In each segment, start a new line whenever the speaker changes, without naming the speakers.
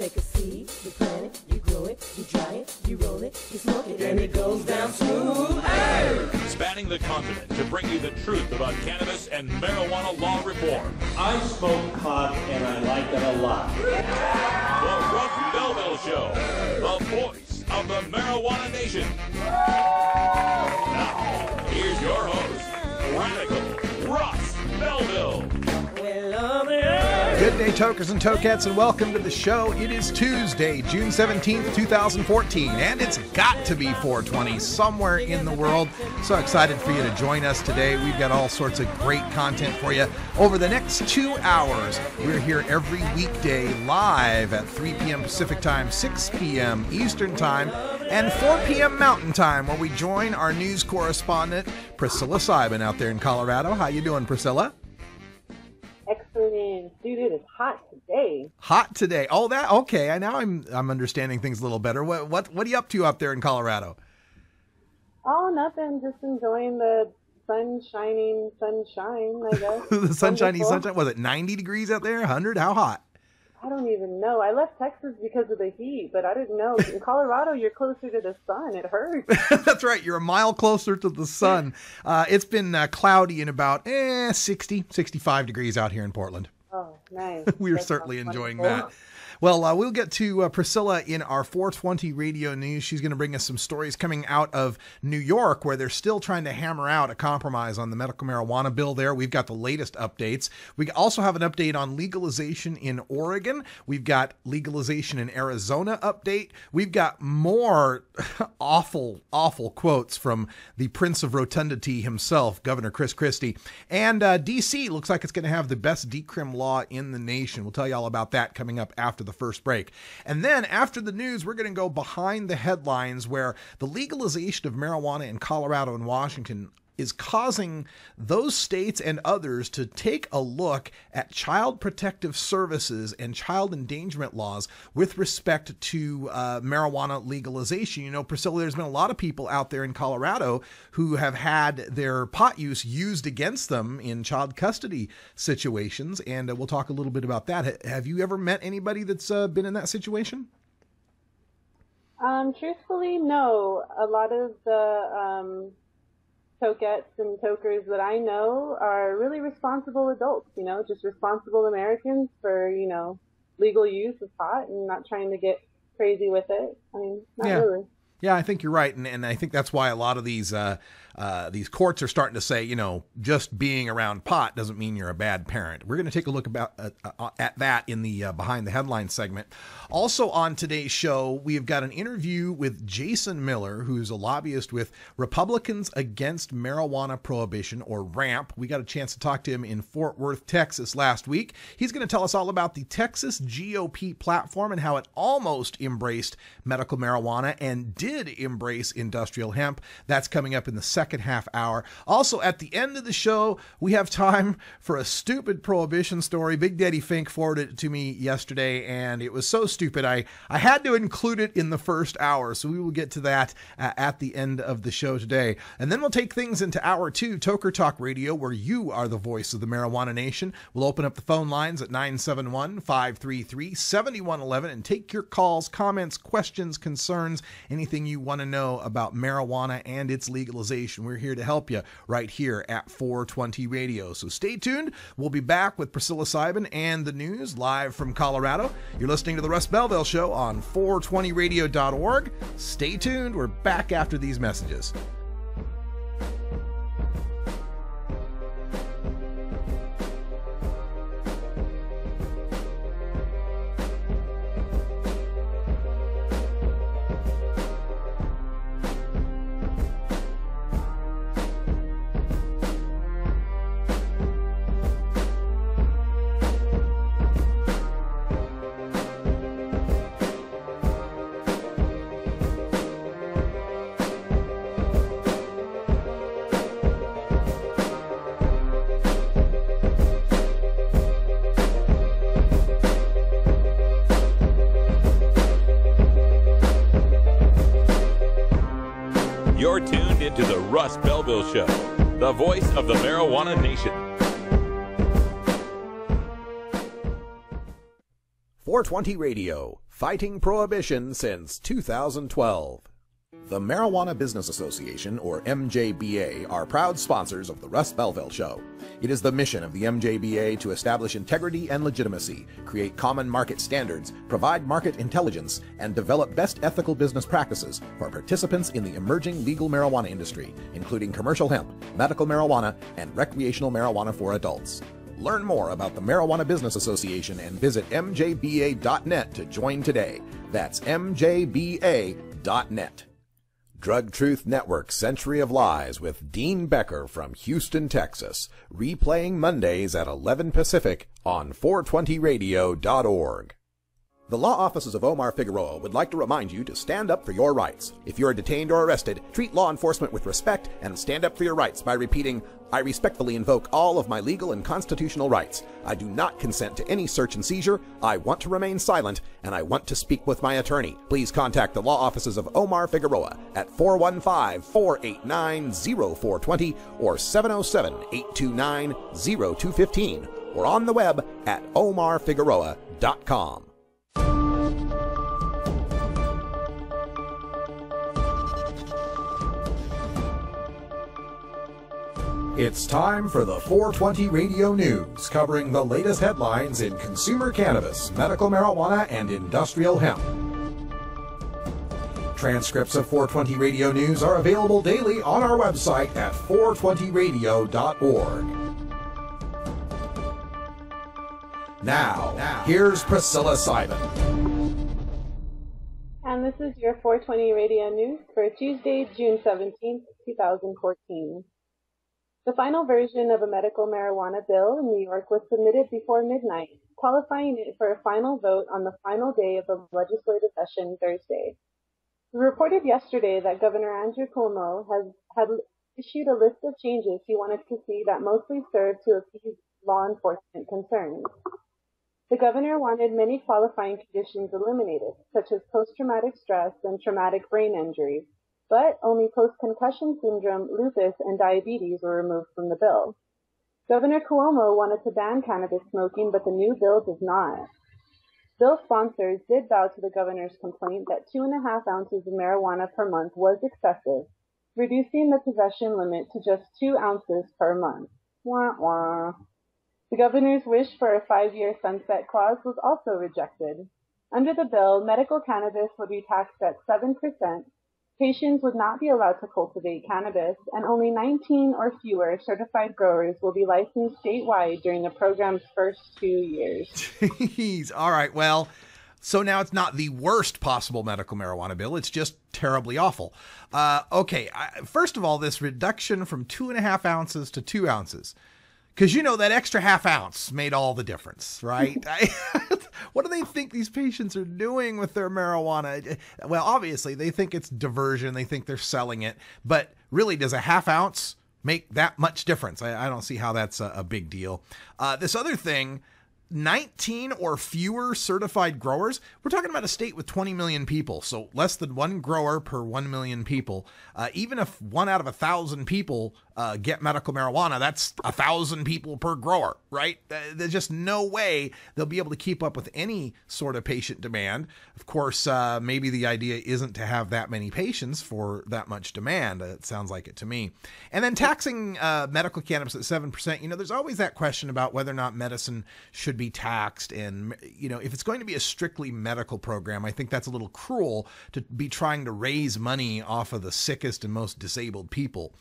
take a seed, you plant it, you grow it, you dry it, you roll it, you smoke it, and it goes down smooth. Hey!
Spanning the continent to bring you the truth about cannabis and marijuana law reform.
I smoke pot and I like it a lot.
The Russ Belville Show, the voice of the marijuana nation. Now, here's your host, Radical Russ Belville.
Good day, tokers and tokettes, and welcome to the show. It is Tuesday, June 17th, 2014, and it's got to be 420 somewhere in the world. So excited for you to join us today. We've got all sorts of great content for you over the next 2 hours. We're here every weekday live at 3 p.m. Pacific Time, 6 p.m. Eastern Time, and 4 p.m. Mountain Time, where we join our news correspondent, Priscilla Simon, out there in Colorado. How you doing, Priscilla?
Excellent, dude. It is hot today.
Hot today. Oh, that okay. Now I'm understanding things a little better. What are you up to up there in Colorado?
Oh, nothing. Just enjoying the sunshine, I guess.
The sunshiny sunshine. Was it 90 degrees out there? 100? How hot?
I don't even know. I left Texas because of the heat, but I didn't know. In Colorado, you're closer to the sun. It hurts.
That's right. You're a mile closer to the sun. It's been cloudy and about 60, 65 degrees out here in Portland.
Oh, nice.
We're certainly enjoying that. Well, we'll get to Priscilla in our 420 radio news. She's going to bring us some stories coming out of New York, where they're still trying to hammer out a compromise on the medical marijuana bill there. We've got the latest updates. We also have an update on legalization in Oregon. We've got legalization in Arizona update. We've got more awful quotes from the Prince of Rotundity himself, Governor Chris Christie. And D.C. looks like it's going to have the best decrim law in the nation. We'll tell you all about that coming up after the first break. And then after the news, we're going to go behind the headlines, where the legalization of marijuana in Colorado and Washington is causing those states and others to take a look at child protective services and child endangerment laws with respect to marijuana legalization. You know, Priscilla, there's been a lot of people out there in Colorado who have had their pot use used against them in child custody situations, and we'll talk a little bit about that. Have you ever met anybody that's been in that situation?
Truthfully, no. A lot of the tokettes and tokers that I know are really responsible adults, just responsible Americans for, legal use of pot and not trying to get crazy with it. I mean, not really.
Yeah, I think you're right. And I think that's why a lot of these courts are starting to say, just being around pot doesn't mean you're a bad parent. We're going to take a look at that in the Behind the Headlines segment. Also on today's show, we've got an interview with Jason Miller, who's a lobbyist with Republicans Against Marijuana Prohibition, or RAMP. We got a chance to talk to him in Fort Worth, Texas last week. He's going to tell us all about the Texas GOP platform and how it almost embraced medical marijuana and did embrace industrial hemp. That's coming up in the second half hour. Also, at the end of the show, we have time for a stupid prohibition story. Big Daddy Fink forwarded it to me yesterday, and it was so stupid I had to include it in the first hour. So we will get to that at the end of the show today. And then we'll take things into hour 2, Toker Talk Radio, where you are the voice of the marijuana nation. We'll open up the phone lines at 971-533-7111 and take your calls, comments, questions, concerns, anything you want to know about marijuana and its legalization. We're here to help you right here at 420 Radio. So stay tuned. We'll be back with Priscilla Simon and the news live from Colorado. You're listening to the Russ Belville Show on 420radio.org. Stay tuned. We're back after these messages.
You're tuned into the Russ Belville Show, the voice of the marijuana nation.
420 Radio,
fighting prohibition since 2012. The Marijuana Business Association, or MJBA, are proud sponsors of the Russ Belville Show. It is the mission of the MJBA to establish integrity and legitimacy, create common market standards, provide market intelligence, and develop best ethical business practices for participants in the emerging legal marijuana industry, including commercial hemp, medical marijuana, and recreational marijuana for adults. Learn more about the Marijuana Business Association and visit mjba.net to join today. That's mjba.net. Drug Truth Network Century of Lies with Dean Becker from Houston, Texas, replaying Mondays at 11 Pacific on 420radio.org. The law offices of Omar Figueroa would like to remind you to stand up for your rights. If you are detained or arrested, treat law enforcement with respect and stand up for your rights by repeating, "I respectfully invoke all of my legal and constitutional rights. I do not consent to any search and seizure. I want to remain silent, and I want to speak with my attorney." Please contact the law offices of Omar Figueroa at 415-489-0420 or 707-829-0215 or on the web at omarfigueroa.com. It's time for the 420 Radio News, covering the latest headlines in consumer cannabis, medical marijuana, and industrial hemp. Transcripts of 420 Radio News are available daily on our website at 420radio.org. Now, here's Priscilla Simon.
And this is your 420 Radio News for Tuesday, June 17th, 2014. The final version of a medical marijuana bill in New York was submitted before midnight, qualifying it for a final vote on the final day of the legislative session Thursday. We reported yesterday that Governor Andrew Cuomo had issued a list of changes he wanted to see that mostly served to appease law enforcement concerns. The governor wanted many qualifying conditions eliminated, such as post-traumatic stress and traumatic brain injury, but only post-concussion syndrome, lupus, and diabetes were removed from the bill. Governor Cuomo wanted to ban cannabis smoking, but the new bill does not. Bill sponsors did bow to the governor's complaint that 2.5 ounces of marijuana per month was excessive, reducing the possession limit to just 2 ounces per month. Wah, wah. The governor's wish for a 5-year sunset clause was also rejected. Under the bill, medical cannabis would be taxed at 7%, patients would not be allowed to cultivate cannabis, and only 19 or fewer certified growers will be licensed statewide during the program's first 2 years.
Jeez. All right. Well, so now it's not the worst possible medical marijuana bill. It's just terribly awful. Okay. First of all, this reduction from 2.5 ounces to 2 ounces. Because, you know, that extra half ounce made all the difference, right? What do they think these patients are doing with their marijuana? Well, obviously, they think it's diversion. They think they're selling it. But really, does a half ounce make that much difference? I don't see how that's a big deal. This other thing, 19 or fewer certified growers. We're talking about a state with 20 million people, so less than one grower per 1 million people. Even if 1 out of 1,000 people get medical marijuana, that's 1,000 people per grower, right? There's just no way they'll be able to keep up with any sort of patient demand. Of course, maybe the idea isn't to have that many patients for that much demand. It sounds like it to me. And then taxing medical cannabis at 7%, you know, there's always that question about whether or not medicine should be taxed. And, you know, if it's going to be a strictly medical program, I think that's a little cruel to be trying to raise money off of the sickest and most disabled people.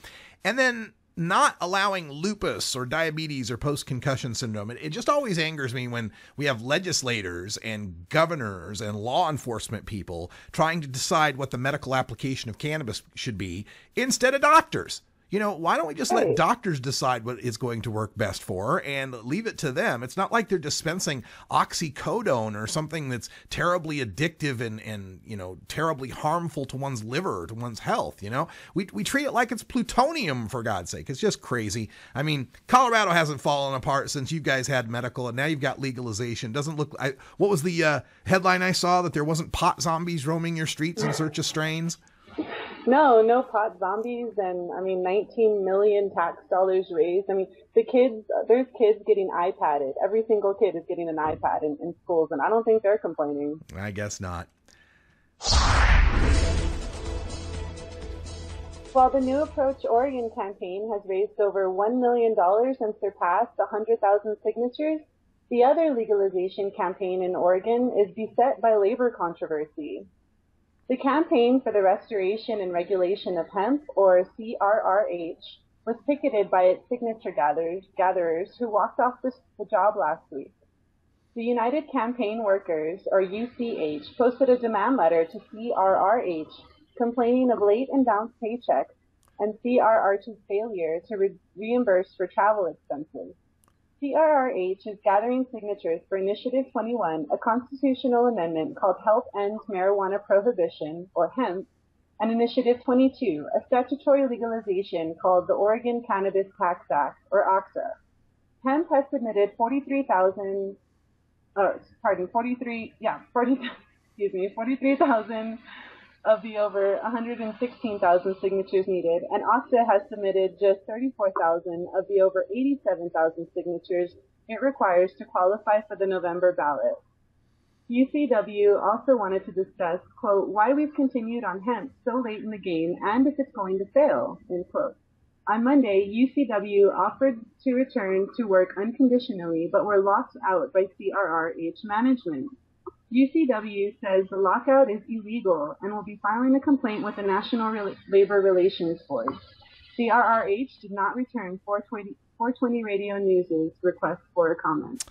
And then not allowing lupus or diabetes or post-concussion syndrome. It just always angers me when we have legislators and governors and law enforcement people trying to decide what the medical application of cannabis should be instead of doctors. You know, why don't we just let doctors decide what is going to work best for her and leave it to them? It's not like they're dispensing oxycodone or something that's terribly addictive and you know, terribly harmful to one's liver or to one's health. You know, we treat it like it's plutonium, for God's sake. It's just crazy. I mean, Colorado hasn't fallen apart since you guys had medical, and now you've got legalization. Doesn't look. What was the headline I saw, that there wasn't pot zombies roaming your streets in search of strains?
No pot zombies, and I mean, 19 million tax dollars raised. I mean, there's kids getting iPadded. Every single kid is getting an iPad in schools, and I don't think they're complaining.
I guess not.
While the New Approach Oregon campaign has raised over $1 million and surpassed 100,000 signatures, the other legalization campaign in Oregon is beset by labor controversy. The Campaign for the Restoration and Regulation of Hemp, or CRRH, was picketed by its signature gatherers who walked off the job last week. The United Campaign Workers, or UCH, posted a demand letter to CRRH complaining of late and bounced paychecks and CRRH's failure to reimburse for travel expenses. CRRH is gathering signatures for Initiative 21, a constitutional amendment called Help End Marijuana Prohibition, or HEMP, and Initiative 22, a statutory legalization called the Oregon Cannabis Tax Act, or OCSA. HEMP has submitted 43,000 of the over 116,000 signatures needed, and OCSA has submitted just 34,000 of the over 87,000 signatures it requires to qualify for the November ballot. UCW also wanted to discuss, quote, why we've continued on hemp so late in the game and if it's going to fail, end quote. On Monday, UCW offered to return to work unconditionally, but were locked out by CRRH management. UCW says the lockout is illegal and will be filing a complaint with the National Labor Relations Board. CRRH did not return 420 Radio News' request for a comment.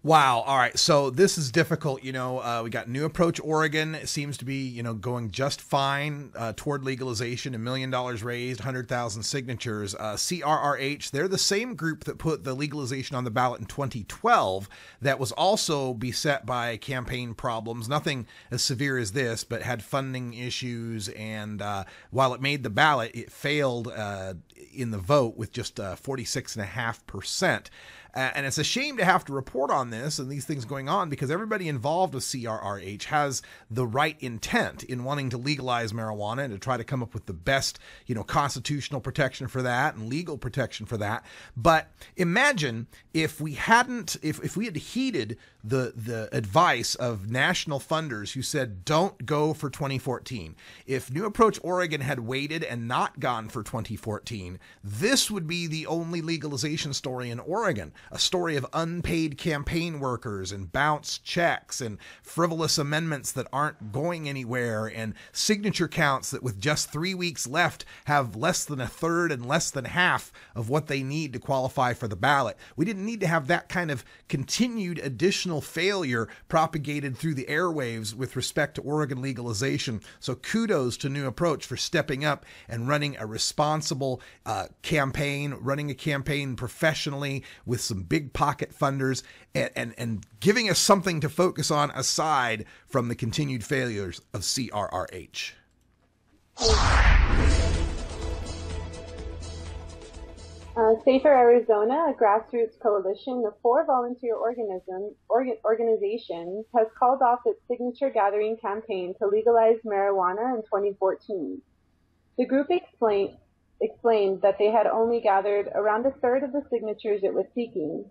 Wow. All right. So this is difficult. We got New Approach Oregon. It seems to be, going just fine toward legalization. $1 million raised, 100,000 signatures. CRRH, they're the same group that put the legalization on the ballot in 2012 that was also beset by campaign problems. Nothing as severe as this, but had funding issues. And while it made the ballot, it failed in the vote with just 46.5%. And it's a shame to have to report on this and these things going on because everybody involved with CRRH has the right intent in wanting to legalize marijuana and to try to come up with the best, constitutional protection for that and legal protection for that. But imagine if we hadn't, if we had heeded the advice of national funders who said, don't go for 2014. If New Approach Oregon had waited and not gone for 2014, this would be the only legalization story in Oregon. A story of unpaid campaign workers and bounced checks and frivolous amendments that aren't going anywhere and signature counts that with just 3 weeks left have less than a third and less than half of what they need to qualify for the ballot. We didn't need to have that kind of continued additional failure propagated through the airwaves with respect to Oregon legalization. So kudos to New Approach for stepping up and running a responsible campaign, running a campaign professionally with some big pocket funders and giving us something to focus on aside from the continued failures of CRRH.
Safer Arizona, a grassroots coalition of 4 volunteer organizations, has called off its signature gathering campaign to legalize marijuana in 2014. The group explained that they had only gathered around a third of the signatures it was seeking.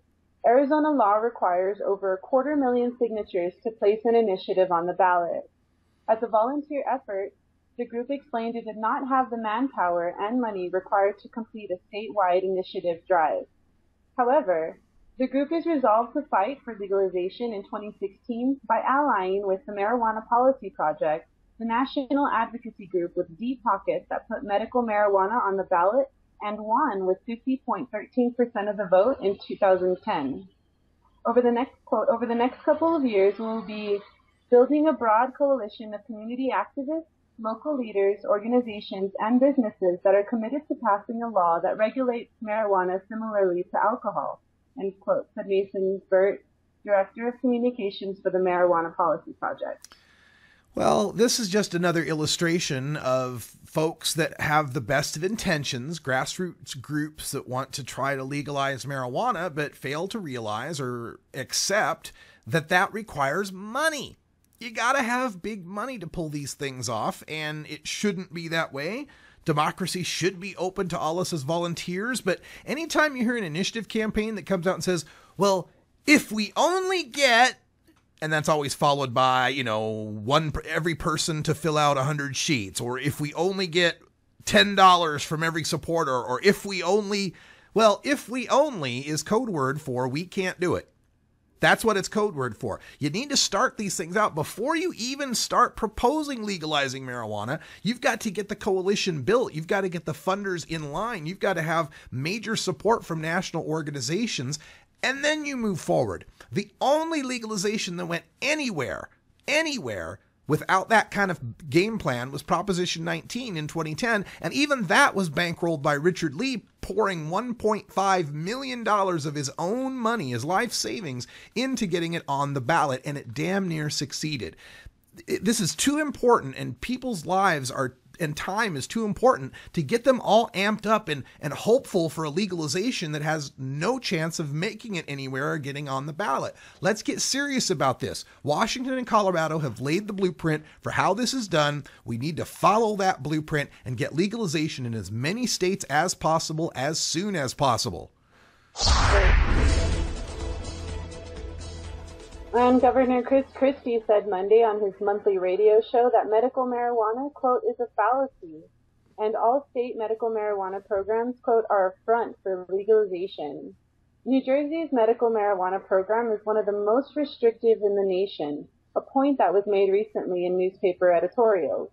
Arizona law requires over 250,000 signatures to place an initiative on the ballot. As a volunteer effort, the group explained it did not have the manpower and money required to complete a statewide initiative drive. However, the group is resolved to fight for legalization in 2016 by allying with the Marijuana Policy Project, the national advocacy group with deep pockets that put medical marijuana on the ballot and won with 50.13% of the vote in 2010. Over the next couple of years, we will be building a broad coalition of community activists, local leaders, organizations, and businesses that are committed to passing a law that regulates marijuana similarly to alcohol, end quote, said Mason Burt, Director of Communications for the Marijuana Policy Project.
Well, this is just another illustration of folks that have the best of intentions, grassroots groups that want to try to legalize marijuana, but fail to realize or accept that that requires money. You got to have big money to pull these things off, and it shouldn't be that way. Democracy should be open to all us as volunteers, but anytime you hear an initiative campaign that comes out and says, well, if we only get, and that's always followed by, every person to fill out 100 sheets, or if we only get $10 from every supporter, or if we only is code word for we can't do it. That's what it's code word for. You need to start these things out before you even start proposing legalizing marijuana. You've got to get the coalition built. You've got to get the funders in line. You've got to have major support from national organizations, and then you move forward. The only legalization that went anywhere without that kind of game plan was Proposition 19 in 2010, and even that was bankrolled by Richard Lee, pouring $1.5 million of his own money, his life savings, into getting it on the ballot, and it damn near succeeded. This is too important, and people's lives and time is too important to get them all amped up and hopeful for a legalization that has no chance of making it anywhere or getting on the ballot. Let's get serious about this. Washington and Colorado have laid the blueprint for how this is done. We need to follow that blueprint and get legalization in as many states as possible as soon as possible.
And Governor Chris Christie said Monday on his monthly radio show that medical marijuana, quote, is a fallacy, and all state medical marijuana programs, quote, are a front for legalization. New Jersey's medical marijuana program is one of the most restrictive in the nation, a point that was made recently in newspaper editorials.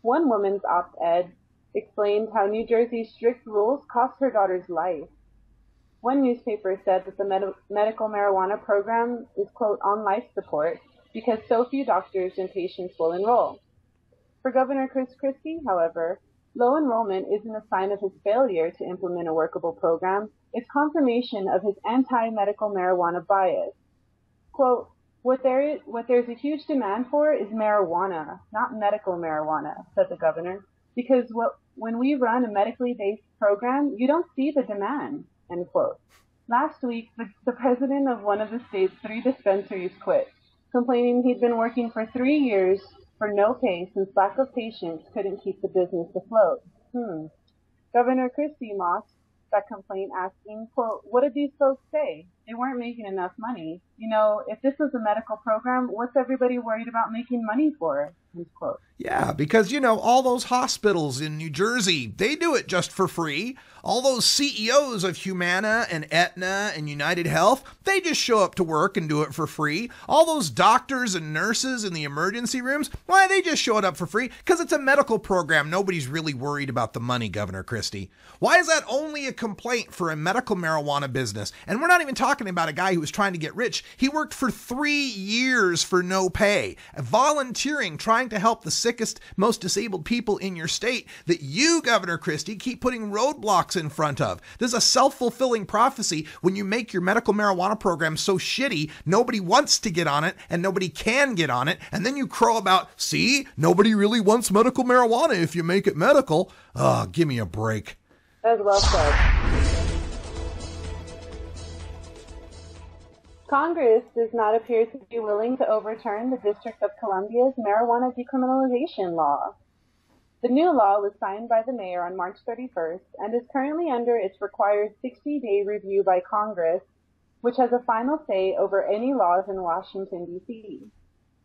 One woman's op-ed explained how New Jersey's strict rules cost her daughter's life. One newspaper said that the medical marijuana program is, quote, on life support because so few doctors and patients will enroll. For Governor Chris Christie, however, low enrollment isn't a sign of his failure to implement a workable program. It's confirmation of his anti-medical marijuana bias. Quote, what there's a huge demand for is marijuana, not medical marijuana, said the governor, because when we run a medically based program, you don't see the demand. End quote. Last week, the president of one of the state's 3 dispensaries quit, complaining he'd been working for 3 years for no pay since lack of patients couldn't keep the business afloat. Governor Christie mocked that complaint, asking, quote, what did these folks say? They weren't making enough money. If this was a medical program, what's everybody worried about making money for? End quote.
Yeah, because, all those hospitals in New Jersey, they do it just for free. All those CEOs of Humana and Aetna and United Health, they just show up to work and do it for free. All those doctors and nurses in the emergency rooms, why, they just show it up for free because it's a medical program. Nobody's really worried about the money, Governor Christie. Why is that only a complaint for a medical marijuana business? And we're not even talking about a guy who was trying to get rich. He worked for 3 years for no pay, volunteering, trying to help the sickest, most disabled people in your state that you, Governor Christie, keep putting roadblocks in front of. This is a self-fulfilling prophecy when you make your medical marijuana program so shitty, nobody wants to get on it and nobody can get on it. And then you crow about, see, nobody really wants medical marijuana if you make it medical. Oh, give me a break.
That's well said. Congress does not appear to be willing to overturn the District of Columbia's marijuana decriminalization law. The new law was signed by the mayor on March 31st and is currently under its required 60-day review by Congress, which has a final say over any laws in Washington, D.C.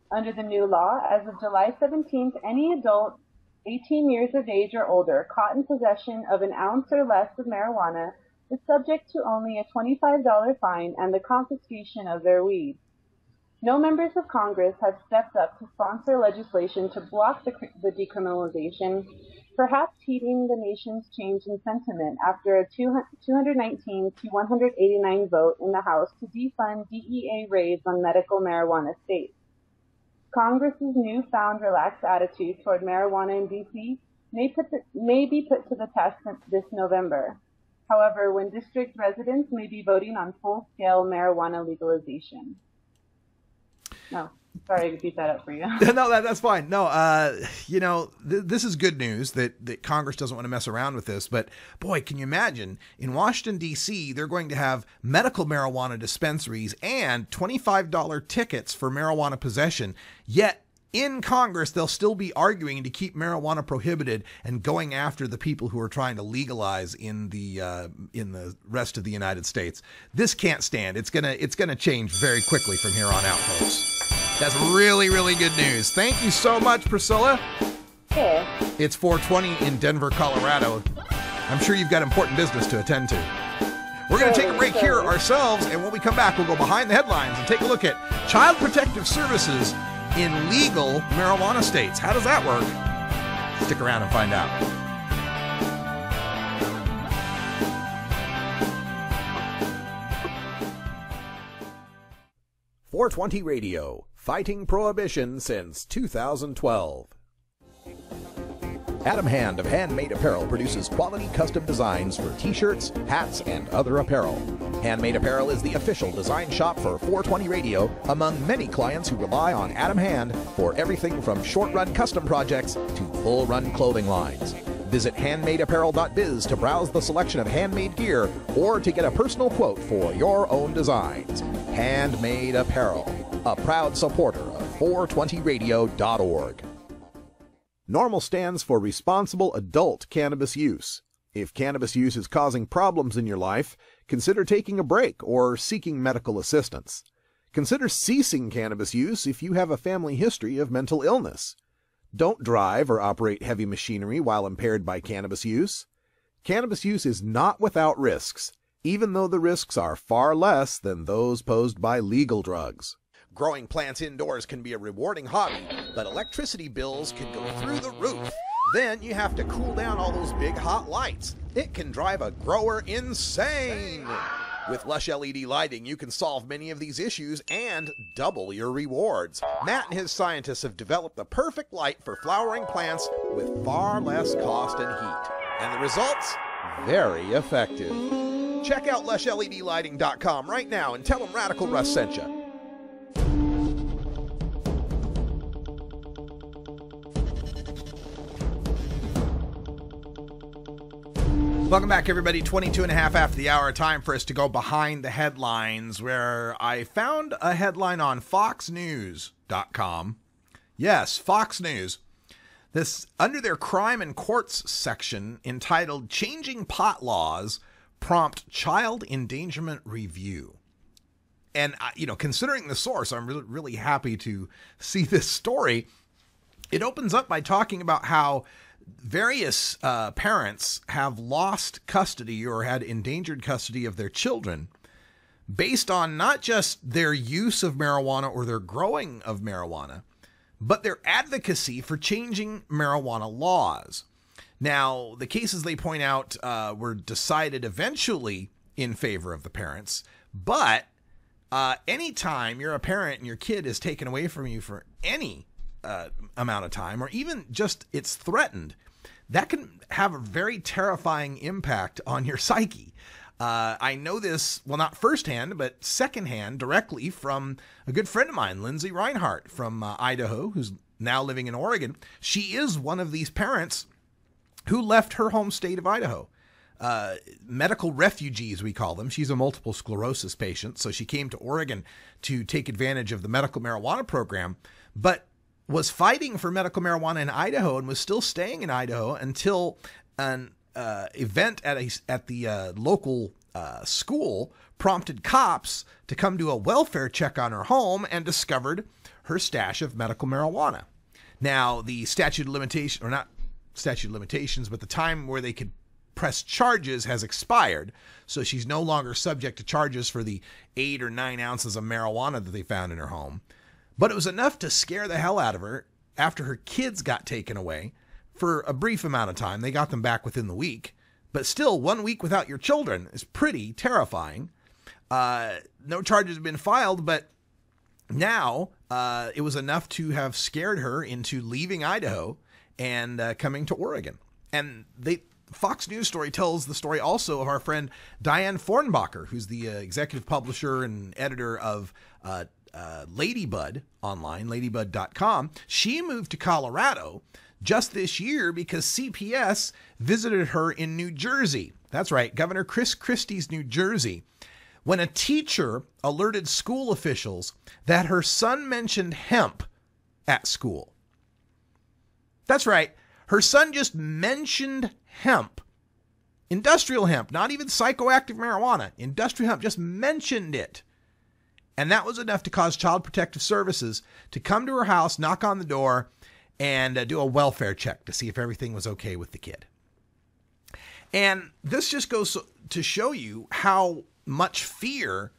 Under the new law, as of July 17th, any adult 18 years of age or older caught in possession of an ounce or less of marijuana is subject to only a $25 fine and the confiscation of their weed. No members of Congress have stepped up to sponsor legislation to block the decriminalization, perhaps heeding the nation's change in sentiment after a 219 to 189 vote in the House to defund DEA raids on medical marijuana states. Congress's newfound relaxed attitude toward marijuana in D.C. may be put to the test this November. However, when district residents may be voting on full-scale marijuana legalization. No. Sorry to beat that up for you.
No, that's fine. No, this is good news that Congress doesn't want to mess around with this. But boy, can you imagine in Washington, D.C., they're going to have medical marijuana dispensaries and $25 tickets for marijuana possession. Yet in Congress, they'll still be arguing to keep marijuana prohibited and going after the people who are trying to legalize in the rest of the United States. This can't stand. It's gonna change very quickly from here on out, folks. That's really, really good news. Thank you so much, Priscilla.
Yeah.
It's 4:20 in Denver, Colorado. I'm sure you've got important business to attend to. We're going to take a break here ourselves, and when we come back, we'll go behind the headlines and take a look at Child Protective Services in legal marijuana states. How does that work? Stick around and find out.
.420 Radio, fighting prohibition since 2012. Adam Hand of Handmade Apparel produces quality custom designs for t-shirts, hats, and other apparel. Handmade Apparel is the official design shop for 420 Radio among many clients who rely on Adam Hand for everything from short-run custom projects to full-run clothing lines. Visit handmadeapparel.biz to browse the selection of handmade gear or to get a personal quote for your own designs. Handmade Apparel, a proud supporter of 420radio.org. NORMAL stands for Responsible Adult Cannabis Use. If cannabis use is causing problems in your life, consider taking a break or seeking medical assistance. Consider ceasing cannabis use if you have a family history of mental illness. Don't drive or operate heavy machinery while impaired by cannabis use. Cannabis use is not without risks, even though the risks are far less than those posed by legal drugs. Growing plants indoors can be a rewarding hobby, but electricity bills can go through the roof. Then you have to cool down all those big hot lights. It can drive a grower insane. With Lush LED lighting, you can solve many of these issues and double your rewards. Matt and his scientists have developed the perfect light for flowering plants with far less cost and heat. And the results? Very effective. Check out LushLEDlighting.com right now and tell them Radical Russ sent you.
Welcome back, everybody. 22 and a half after the hour. Time for us to go behind the headlines, where I found a headline on foxnews.com. Yes, Fox News. This under their crime and courts section entitled Changing Pot Laws Prompt Child Endangerment Review. And, considering the source, I'm really happy to see this story. It opens up by talking about how various parents have lost custody or had endangered custody of their children based on not just their use of marijuana or their growing of marijuana, but their advocacy for changing marijuana laws. Now, the cases they point out were decided eventually in favor of the parents, but anytime you're a parent and your kid is taken away from you for any amount of time, or even just it's threatened, that can have a very terrifying impact on your psyche. I know this, well, not firsthand, but secondhand, directly from a good friend of mine, Lindsay Reinhardt from Idaho, who's now living in Oregon. She is one of these parents who left her home state of Idaho. Medical refugees, we call them. She's a multiple sclerosis patient, so she came to Oregon to take advantage of the medical marijuana program, but was fighting for medical marijuana in Idaho and was still staying in Idaho until an event at the local school prompted cops to come do a welfare check on her home and discovered her stash of medical marijuana. Now, the statute of limitations, or not statute of limitations, but the time where they could press charges has expired, so she's no longer subject to charges for the 8 or 9 ounces of marijuana that they found in her home. But it was enough to scare the hell out of her after her kids got taken away for a brief amount of time. They got them back within the week, but still 1 week without your children is pretty terrifying. No charges have been filed, but now it was enough to have scared her into leaving Idaho and coming to Oregon. And Fox News story tells the story also of our friend Diane Fornbacher, who's the executive publisher and editor of Ladybud online, ladybud.com. She moved to Colorado just this year because CPS visited her in New Jersey. That's right, Governor Chris Christie's New Jersey, when a teacher alerted school officials that her son mentioned hemp at school. That's right, her son just mentioned hemp. Industrial hemp, not even psychoactive marijuana. Industrial hemp, just mentioned it. And that was enough to cause Child Protective Services to come to her house, knock on the door, and do a welfare check to see if everything was okay with the kid. And this just goes to show you how much fear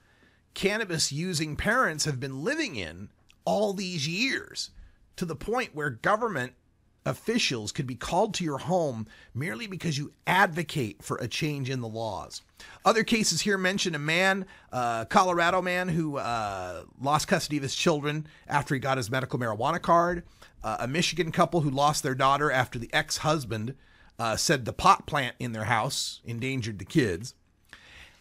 cannabis-using parents have been living in all these years, to the point where government officials could be called to your home merely because you advocate for a change in the laws. Other cases here mention a man, Colorado man, who lost custody of his children after he got his medical marijuana card. A Michigan couple who lost their daughter after the ex-husband said the pot plant in their house endangered the kids.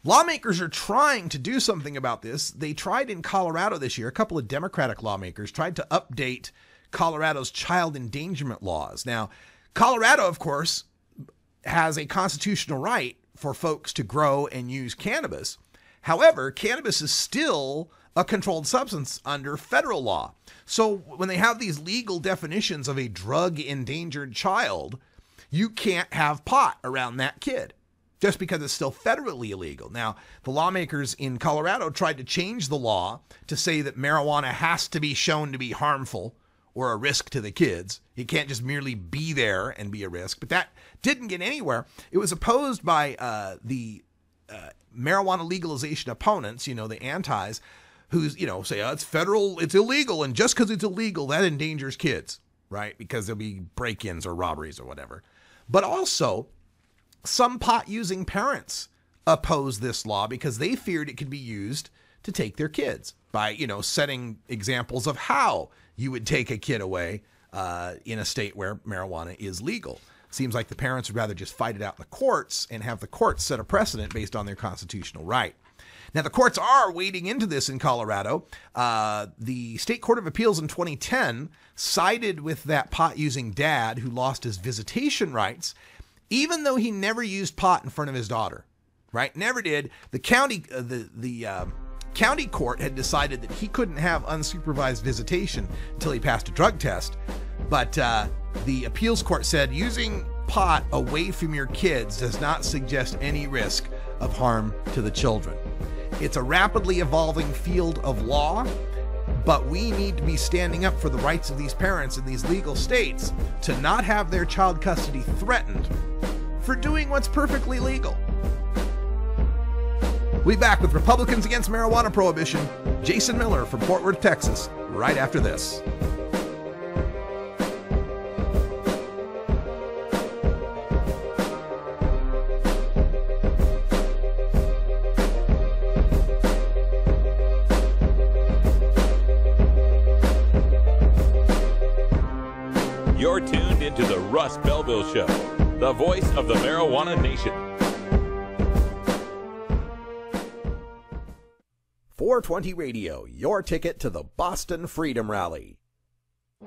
Lawmakers are trying to do something about this. They tried in Colorado this year. A couple of Democratic lawmakers tried to update Colorado's child endangerment laws. Now, Colorado, of course, has a constitutional right for folks to grow and use cannabis. However, cannabis is still a controlled substance under federal law. So when they have these legal definitions of a drug-endangered child, you can't have pot around that kid just because it's still federally illegal. Now, the lawmakers in Colorado tried to change the law to say that marijuana has to be shown to be harmful or a risk to the kids. It can't just merely be there and be a risk. But that didn't get anywhere. It was opposed by the marijuana legalization opponents, the antis, who's, say, it's federal, it's illegal. And just because it's illegal, that endangers kids, right? Because there'll be break-ins or robberies or whatever. But also, some pot-using parents opposed this law because they feared it could be used to take their kids by, setting examples of how you would take a kid away in a state where marijuana is legal. Seems like the parents would rather just fight it out in the courts and have the courts set a precedent based on their constitutional right. Now, the courts are wading into this in Colorado. The State Court of Appeals in 2010 sided with that pot-using dad who lost his visitation rights, even though he never used pot in front of his daughter, right? Never did. The county, county court had decided that he couldn't have unsupervised visitation until he passed a drug test. But the appeals court said using pot away from your kids does not suggest any risk of harm to the children. It's a rapidly evolving field of law, but we need to be standing up for the rights of these parents in these legal states to not have their child custody threatened for doing what's perfectly legal. We'll be back with Republicans Against Marijuana Prohibition, Jason Miller from Fort Worth, Texas, right after this.
You're tuned into the Russ Belville Show, the voice of the marijuana nation.
420 Radio, your ticket to the Boston Freedom Rally.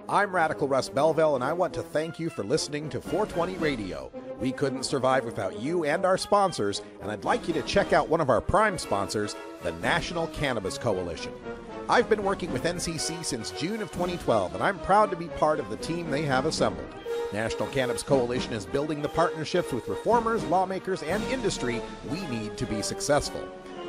I'm Radical Russ Belville, and I want to thank you for listening to 420 Radio. We couldn't survive without you and our sponsors, and I'd like you to check out one of our prime sponsors, the National Cannabis Coalition. I've been working with NCC since June of 2012, and I'm proud to be part of the team they have assembled. National Cannabis Coalition is building the partnerships with reformers, lawmakers, and industry we need to be successful.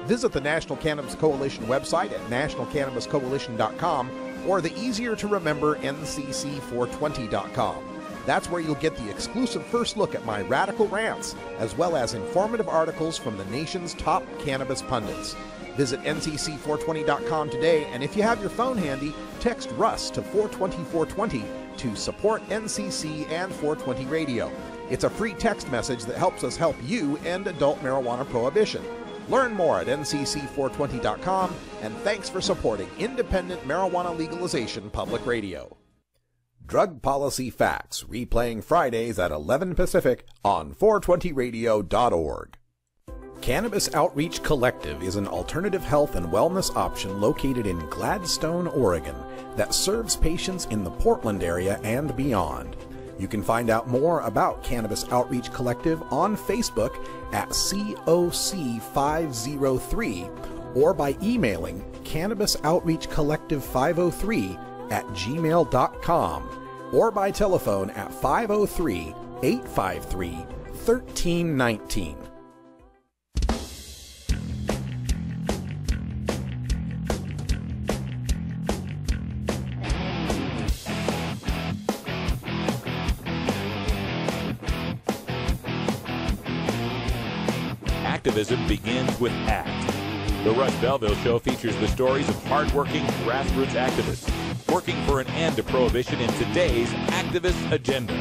Visit the National Cannabis Coalition website at nationalcannabiscoalition.com or the easier-to-remember ncc420.com. That's where you'll get the exclusive first look at my radical rants, as well as informative articles from the nation's top cannabis pundits. Visit ncc420.com today, and if you have your phone handy, text Russ to 420-420 to support NCC and 420 Radio. It's a free text message that helps us help you end adult marijuana prohibition. Learn more at ncc420.com, and thanks for supporting independent marijuana legalization public radio. Drug Policy Facts, replaying Fridays at 11 Pacific on 420radio.org. Cannabis Outreach Collective is an alternative health and wellness option located in Gladstone, Oregon, that serves patients in the Portland area and beyond. You can find out more about Cannabis Outreach Collective on Facebook at COC503 or by emailing cannabisoutreachcollective503@gmail.com or by telephone at 503-853-1319.
Activism begins with ACT. The Russ Belville Show features the stories of hardworking grassroots activists working for an end to prohibition in today's activist agenda.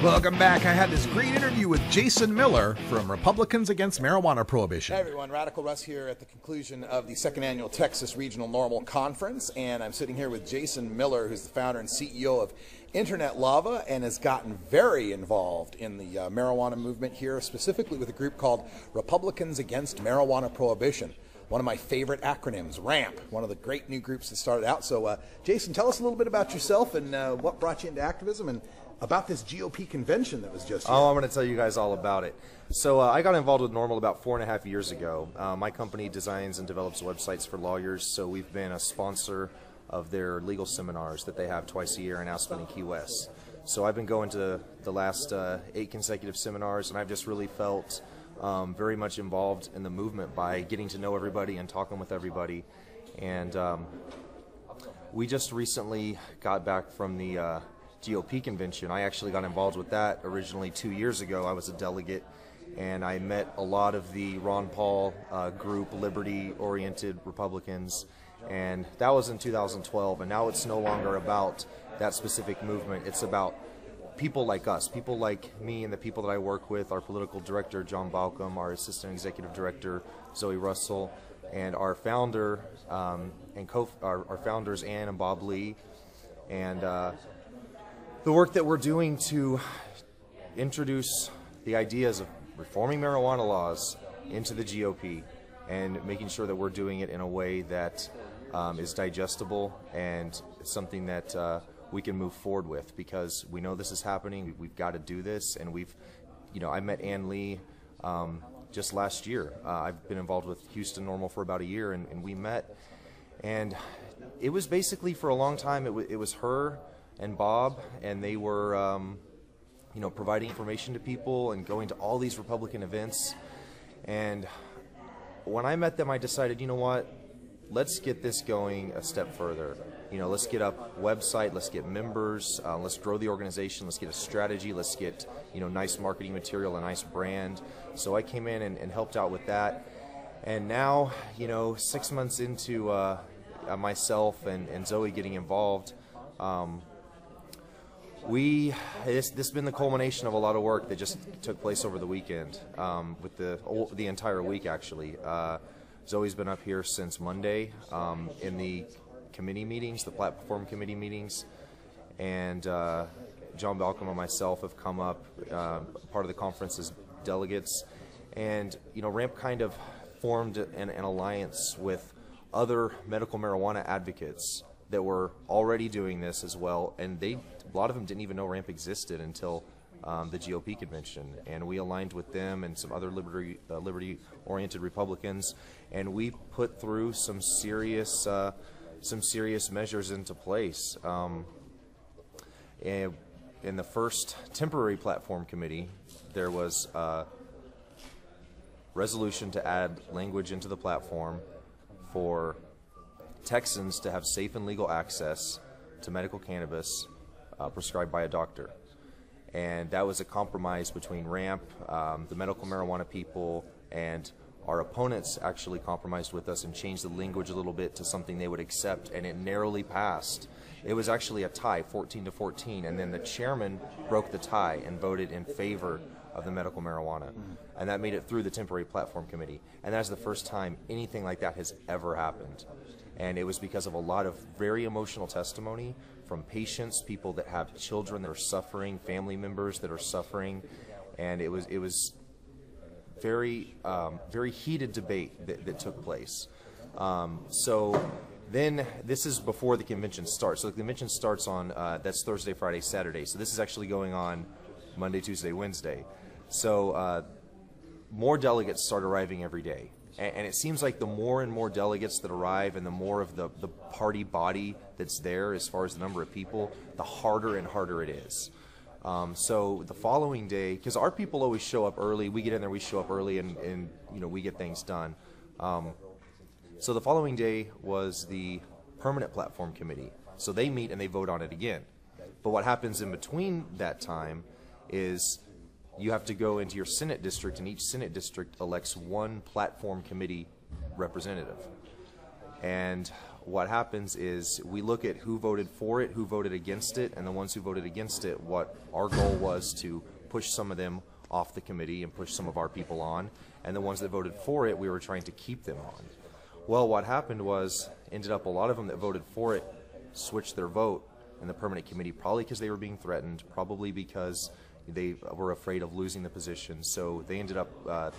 Welcome back. I had this great interview with Jason Miller from Republicans Against Marijuana Prohibition.
Hey everyone, Radical Russ here at the conclusion of the second annual Texas Regional Normal Conference, and I'm sitting here with Jason Miller, who's the founder and CEO of Internet Lava and has gotten very involved in the marijuana movement here, specifically with a group called Republicans Against Marijuana Prohibition. One of my favorite acronyms, RAMP, one of the great new groups that started out. So, Jason, tell us a little bit about yourself and what brought you into activism and about this GOP convention that was just here.
Oh, I'm going to tell you guys all about it. So I got involved with Normal about 4.5 years ago. My company designs and develops websites for lawyers, so we've been a sponsor of their legal seminars that they have twice a year in Aspen and Key West. So I've been going to the last 8 consecutive seminars, and I've just really felt very much involved in the movement by getting to know everybody and talking with everybody. And we just recently got back from the GOP Convention. I actually got involved with that originally 2 years ago. I was a delegate, and I met a lot of the Ron Paul group, liberty-oriented Republicans, and that was in 2012. And now it's no longer about that specific movement. It's about people like us, people like me and the people that I work with, our political director, John Balcom, our assistant executive director, Zoe Russell, and our founder and our founders, Ann and Bob Lee, and the work that we're doing to introduce the ideas of reforming marijuana laws into the GOP and making sure that we're doing it in a way that is digestible and something that we can move forward with, because we know this is happening. We've got to do this, and I met Ann Lee just last year. I've been involved with Houston Normal for about a year, and we met, and it was basically for a long time it was her and Bob, and they were providing information to people and going to all these Republican events. And when I met them, I decided, you know what, let's get this going a step further. Let's get up a website, let's get members, let's grow the organization, let's get a strategy, let's get nice marketing material, a nice brand. So I came in and helped out with that. And now, 6 months into myself and Zoe getting involved, this has been the culmination of a lot of work that just took place over the weekend, with the entire week actually. Zoe's been up here since Monday in the committee meetings, the platform committee meetings, and John Balcom and myself have come up, part of the conference as delegates, and RAMP kind of formed an alliance with other medical marijuana advocates that were already doing this as well, and a lot of them didn't even know RAMP existed until the GOP convention, and we aligned with them and some other liberty-oriented Republicans, and we put through some serious measures into place. In the first temporary platform committee, there was a resolution to add language into the platform for Texans to have safe and legal access to medical cannabis prescribed by a doctor. And that was a compromise between RAMP, the medical marijuana people, and our opponents actually compromised with us and changed the language a little bit to something they would accept, and it narrowly passed. It was actually a tie, 14-14, and then the chairman broke the tie and voted in favor of the medical marijuana. And that made it through the temporary platform committee. And that's the first time anything like that has ever happened. And it was because of a lot of very emotional testimony from patients, people that have children that are suffering, family members that are suffering, and it was very heated debate that took place. So then this is before the convention starts. So the convention starts on, that's Thursday, Friday, Saturday. So this is actually going on Monday, Tuesday, Wednesday. So more delegates start arriving every day. And it seems like the more and more delegates that arrive and the more of the party body that's there as far as the number of people, the harder and harder it is. So the following day, because our people always show up early, we get in there, we show up early, and you know, we get things done. So the following day was the Permanent Platform Committee. So they meet and they vote on it again. But what happens in between that time is you have to go into your Senate district, and each Senate district elects one platform committee representative. And what happens is we look at who voted for it, who voted against it, and the ones who voted against it, what our goal was to push some of them off the committee and push some of our people on, and the ones that voted for it, we were trying to keep them on. Well, what happened was, ended up a lot of them that voted for it switched their vote in the permanent committee, probably because they were being threatened, probably because they were afraid of losing the position. So they ended up,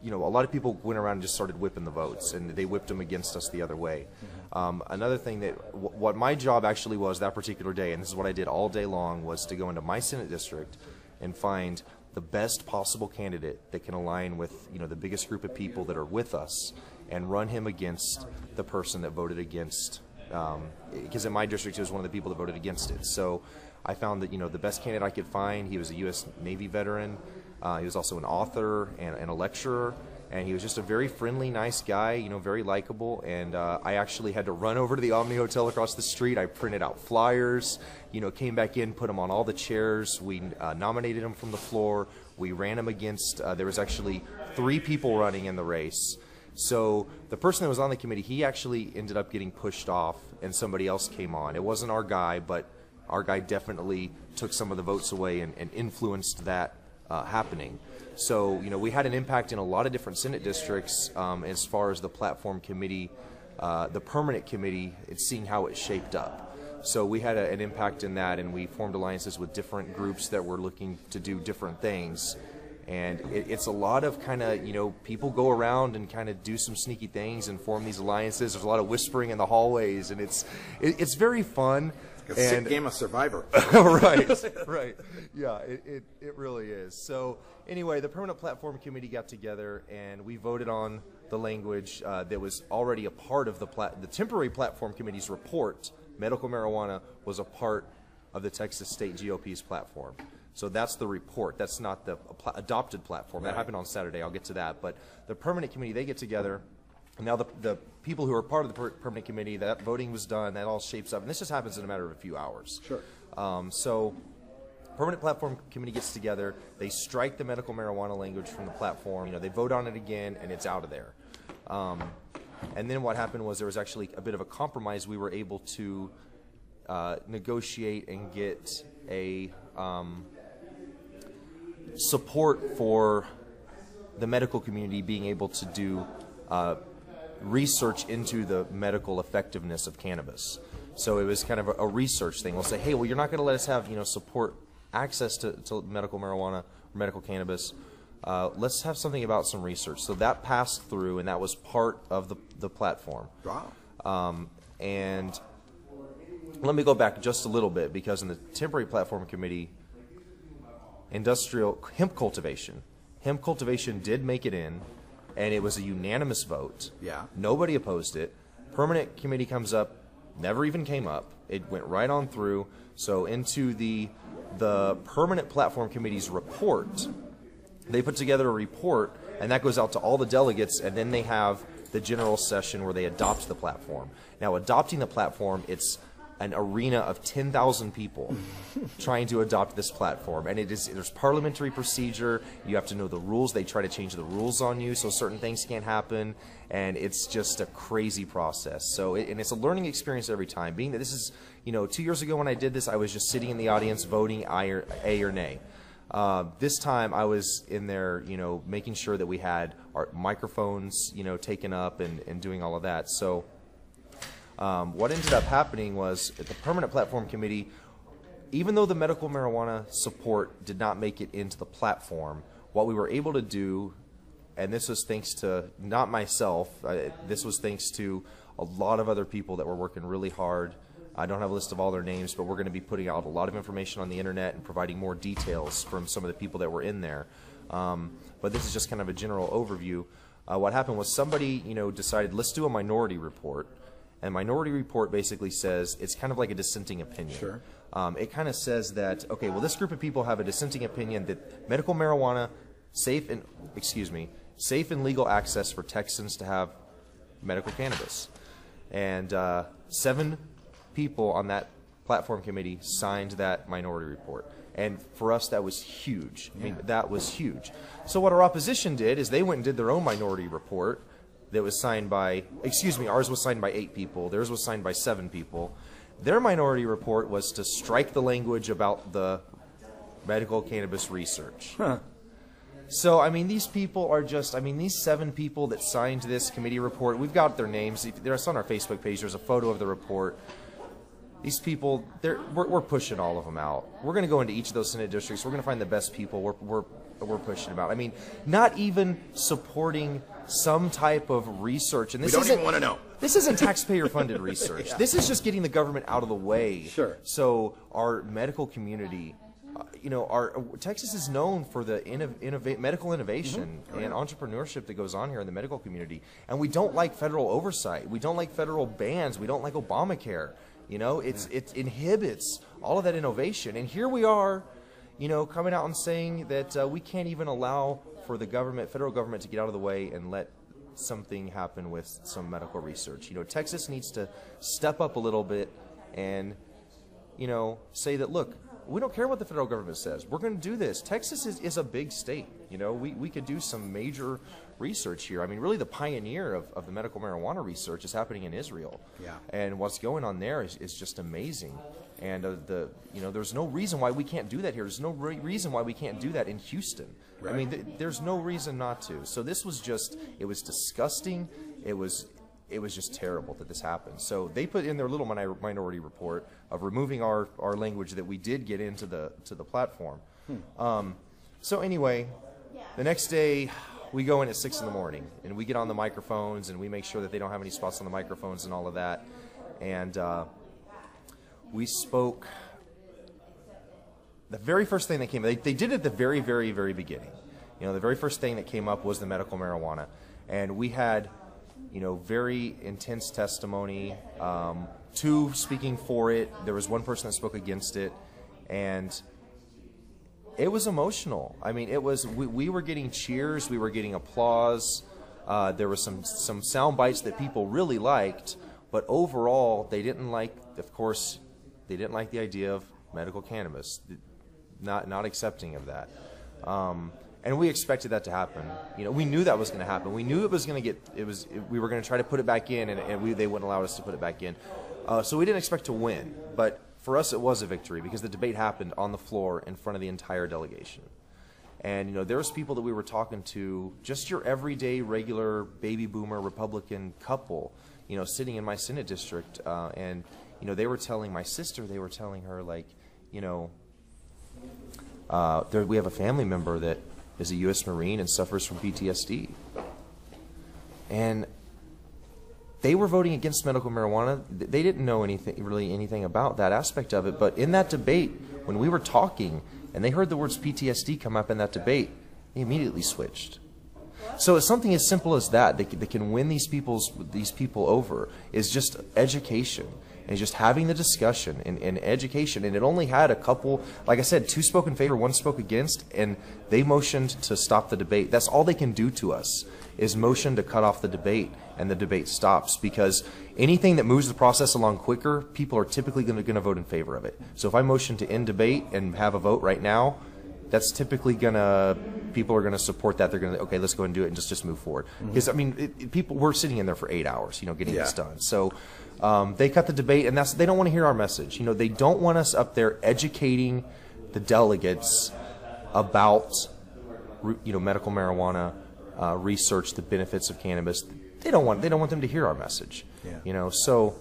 you know, a lot of people went around and just started whipping the votes, and they whipped them against us the other way. Another thing that, what my job actually was that particular day, and this is what I did all day long, was to go into my Senate district and find the best possible candidate that can align with, you know, the biggest group of people that are with us, and run him against the person that voted against, because in my district he was one of the people that voted against it. So I found that, you know, the best candidate I could find, he was a U.S. Navy veteran, he was also an author and a lecturer, and he was just a very friendly, nice guy, you know, very likable. And I actually had to run over to the Omni Hotel across the street. I printed out flyers, you know, came back in, put them on all the chairs. We nominated him from the floor. We ran him against, there was actually 3 people running in the race. So the person that was on the committee, he actually ended up getting pushed off, and somebody else came on. It wasn't our guy, but our guy definitely took some of the votes away and influenced that happening. So, you know, we had an impact in a lot of different Senate districts as far as the platform committee, the permanent committee, it's seeing how it shaped up. So we had an impact in that, and we formed alliances with different groups that were looking to do different things. And it's a lot of kind of, you know, people go around and kind of do some sneaky things and form these alliances. There's a lot of whispering in the hallways, and it's very fun.
It's a sick game of Survivor.
Right, right. Yeah, it really is. So anyway, the Permanent Platform Committee got together, and we voted on the language that was already a part of the Temporary Platform Committee's report. Medical marijuana was a part of the Texas State GOP's platform. So that's the report. That's not the adopted platform. That happened on Saturday. I'll get to that. But the permanent committee, they get together. And now the people who are part of the permanent committee, that voting was done. That all shapes up. And this just happens in a matter of a few hours. Sure. So permanent platform committee gets together. They strike the medical marijuana language from the platform. You know, they vote on it again, and it's out of there. And then what happened was there was actually a bit of a compromise. We were able to negotiate and get a support for the medical community being able to do research into the medical effectiveness of cannabis. So it was kind of a research thing. We'll say, hey, well, you're not going to let us have, you know, support access to medical marijuana or medical cannabis. Let's have something about some research. So that passed through, and that was part of the platform. Wow. And let me go back just a little bit, because in the Temporary Platform Committee, industrial hemp cultivation did make it in, and it was a unanimous vote. Yeah. Nobody opposed it. Permanent committee comes up, never even came up. It went right on through. So into the Permanent Platform Committee's report, they put together a report, and that goes out to all the delegates, and then they have the general session where they adopt the platform. Now, adopting the platform, it's an arena of 10,000 people trying to adopt this platform, and there's parliamentary procedure. You have to know the rules. They try to change the rules on you so certain things can't happen, and it's just a crazy process. So and it's a learning experience every time. Being that this is, you know, 2 years ago when I did this, I was just sitting in the audience voting A or nay. This time I was in there, you know, making sure that we had our microphones, you know, taken up and doing all of that. So what ended up happening was at the Permanent Platform Committee, even though the medical marijuana support did not make it into the platform, what we were able to do, and this was thanks to not myself, this was thanks to a lot of other people that were working really hard. I don't have a list of all their names, but we're going to be putting out a lot of information on the internet and providing more details from some of the people that were in there. But this is just kind of a general overview. What happened was somebody, decided, let's do a minority report. And minority report basically says, it's kind of like a dissenting opinion.
Sure.
It kind of says that, okay, well, this group of people have a dissenting opinion that medical marijuana, safe and legal access for Texans to have medical cannabis. And 7 people on that platform committee signed that minority report. And for us, that was huge. I mean, that was huge. So what our opposition did is they went and did their own minority report that was signed by, ours was signed by 8 people. Theirs was signed by 7 people. Their minority report was to strike the language about the medical cannabis research.
Huh.
So, I mean, these people are just, these 7 people that signed this committee report, we've got their names. It's on our Facebook page. There's a photo of the report. These people, we're pushing all of them out. We're going to go into each of those Senate districts. We're going to find the best people. We're pushing them out. I mean, not even supporting some type of research. And this
we don't even want to know.
This isn't taxpayer-funded research. Yeah. This is just getting the government out of the way.
Sure.
So our medical community, Texas is known for the medical innovation and entrepreneurship that goes on here in the medical community. And we don't like federal oversight. We don't like federal bans. We don't like Obamacare. It inhibits all of that innovation. And here we are, coming out and saying that we can't even allow for the federal government to get out of the way and let something happen with some medical research. Texas needs to step up a little bit and, say that, look, we don't care what the federal government says. We're going to do this. Texas is a big state. We could do some major research here. I mean, really the pioneer of the medical marijuana research is happening in Israel.
Yeah.
And what's going on there is just amazing. And there's no reason why we can't do that here. There's no reason why we can't do that in Houston. Right. I mean, there's no reason not to. So this was just, it was disgusting. It was just terrible that this happened. So they put in their little minority report of removing our language that we did get into the platform. So anyway, the next day we go in at 6 in the morning and we get on the microphones and we make sure that they don't have any spots on the microphones and all of that. And we spoke. The very first thing that came, they did it at the very, very, very beginning. The very first thing that came up was the medical marijuana. And we had very intense testimony, 2 speaking for it. There was 1 person that spoke against it, and it was emotional. I mean, it was, we were getting cheers, we were getting applause. There were some sound bites that people really liked, but overall, they didn't like, of course, they didn't like the idea of medical cannabis, not accepting of that. And we expected that to happen. We knew that was going to happen. We knew it was going to we were going to try to put it back in, and they wouldn't allow us to put it back in. So we didn't expect to win. But for us, it was a victory because the debate happened on the floor in front of the entire delegation. And, there was people that we were talking to, just your everyday, regular, baby boomer Republican couple, sitting in my Senate district. And, they were telling my sister, they were telling her, like, we have a family member that is a U.S. Marine and suffers from PTSD. And they were voting against medical marijuana. They didn't know anything about that aspect of it. But in that debate, when we were talking and they heard the words PTSD come up in that debate, they immediately switched. So it's something as simple as that that can win these people over is just education. And just having the discussion and education. And it only had a couple, like I said, 2 spoke in favor, 1 spoke against, and they motioned to stop the debate. That's all they can do to us, is motion to cut off the debate, and the debate stops. Because anything that moves the process along quicker, people are typically going to vote in favor of it. So if I motion to end debate and have a vote right now, that's typically people are going to support that. They're going to, okay, let's go ahead and do it and just move forward. Because, people, we're sitting in there for 8 hours, getting this done. So they cut the debate, and they don't want to hear our message. They don't want us up there educating the delegates about, medical marijuana research, the benefits of cannabis. They don't want them to hear our message. Yeah. So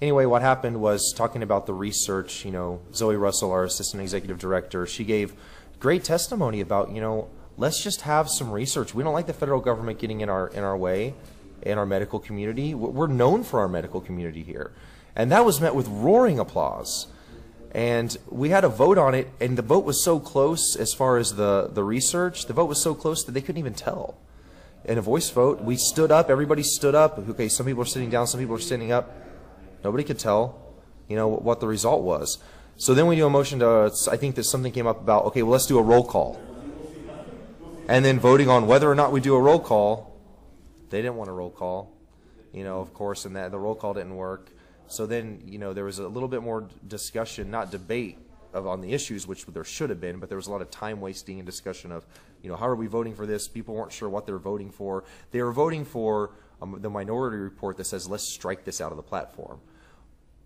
anyway, what happened was, talking about the research, Zoe Russell, our assistant executive director, she gave great testimony about, let's just have some research. We don't like the federal government getting in our way, in our medical community. We're known for our medical community here. And that was met with roaring applause. And we had a vote on it, and the vote was so close as far as the research. The vote was so close that they couldn't even tell. In a voice vote, we stood up, everybody stood up. Okay, some people are sitting down, some people are standing up. Nobody could tell, what the result was. So then we do a motion to, I think that something came up about, okay, well, let's do a roll call. And then voting on whether or not we do a roll call, they didn't want a roll call, of course, and the roll call didn't work. So then, there was a little bit more discussion, not debate on the issues, which there should have been, but there was a lot of time wasting and discussion of, how are we voting for this? People weren't sure what they were voting for. They were voting for the minority report that says, let's strike this out of the platform.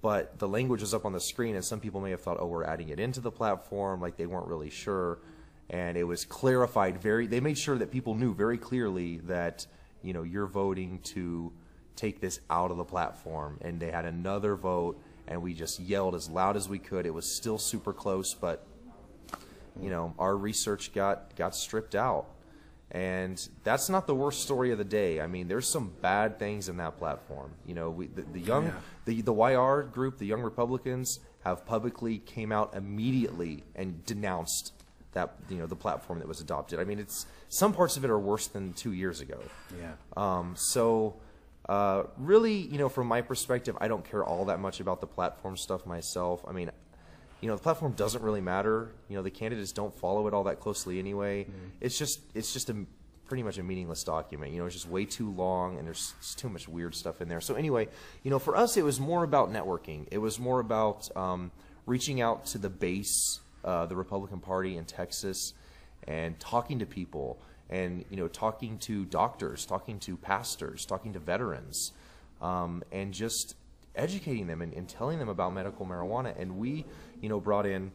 But the language was up on the screen, and some people may have thought, oh, we're adding it into the platform, like they weren't really sure. And it was clarified they made sure that people knew very clearly that, you're voting to take this out of the platform. And they had another vote, and we just yelled as loud as we could. It was still super close, but, our research got stripped out. And that's not the worst story of the day. I mean, there's some bad things in that platform. The YR group, the Young Republicans, have publicly came out immediately and denounced that, the platform that was adopted. I mean, some parts of it are worse than 2 years ago. Yeah. Really, from my perspective, I don't care all that much about the platform stuff myself. I mean, the platform doesn't really matter. The candidates don't follow it all that closely anyway. It's just pretty much a meaningless document. It's just way too long, and there's just too much weird stuff in there. So anyway, for us, it was more about networking. It was more about reaching out to the base, the Republican Party in Texas, and talking to people, and talking to doctors, talking to pastors, talking to veterans, and just educating them and telling them about medical marijuana. And we, brought in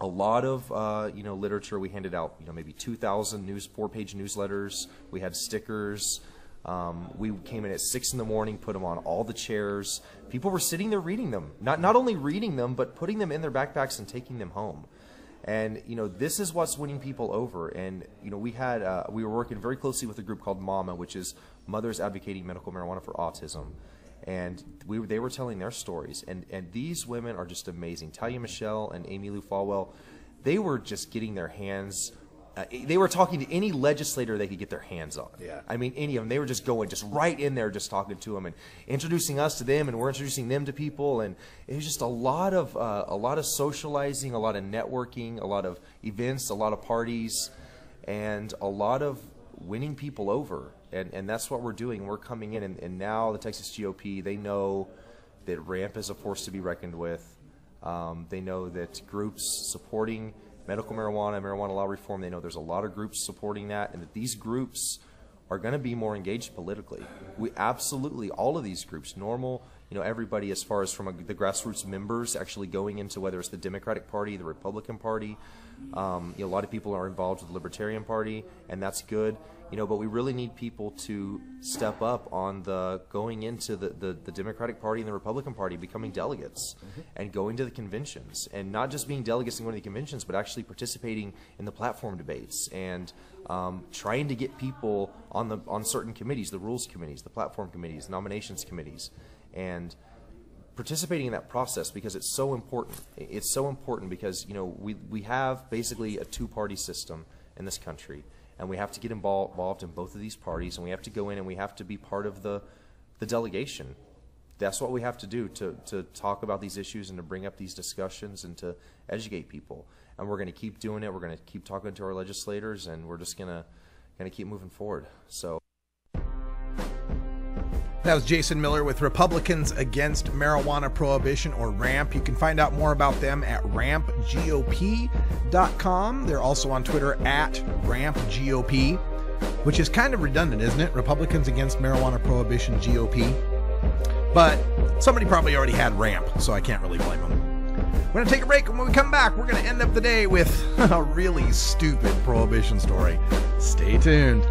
a lot of, literature. We handed out, maybe 2,000 4-page newsletters. We had stickers. We came in at 6 in the morning, put them on all the chairs. People were sitting there reading them. Not only reading them, but putting them in their backpacks and taking them home. And, this is what's winning people over. And, we were working very closely with a group called MAMA, which is Mothers Advocating Medical Marijuana for Autism. And they were telling their stories. And these women are just amazing. Talia Michelle and Amy Lou Falwell, they were just getting their hands, they were talking to any legislator they could get their hands on. Yeah. I mean, any of them. They were just going just right in there, just talking to them and introducing us to them, and we're introducing them to people. And it was just a lot of socializing, a lot of networking, a lot of events, a lot of parties, and a lot of winning people over. And that's what we're doing. We're coming in, and now the Texas GOP, they know that RAMP is a force to be reckoned with. They know that groups supporting medical marijuana law reform, they know there's a lot of groups supporting that, and that these groups are going to be more engaged politically. We absolutely, all of these groups, normal, everybody as far as from the grassroots members actually going into whether it's the Democratic Party, the Republican Party. A lot of people are involved with the Libertarian Party, and that's good. But we really need people to step up on going into the Democratic Party and the Republican Party, becoming delegates, and going to the conventions, and not just being delegates and going to the conventions, but actually participating in the platform debates, and trying to get people on certain committees, the rules committees, the platform committees, nominations committees, and participating in that process, because it's so important. It's so important because we have basically a two-party system in this country. And we have to get involved in both of these parties, and we have to go in and we have to be part of the delegation. That's what we have to do to talk about these issues and to bring up these discussions and to educate people. And we're going to keep doing it. We're going to keep talking to our legislators, and we're just going to keep moving forward. So.
That was Jason Miller with Republicans Against Marijuana Prohibition, or RAMP. You can find out more about them at rampgop.com. They're also on Twitter at rampgop, which is kind of redundant, isn't it? Republicans Against Marijuana Prohibition, GOP. But somebody probably already had RAMP, so I can't really blame them. We're going to take a break, and when we come back, we're going to end up the day with a really stupid prohibition story. Stay tuned.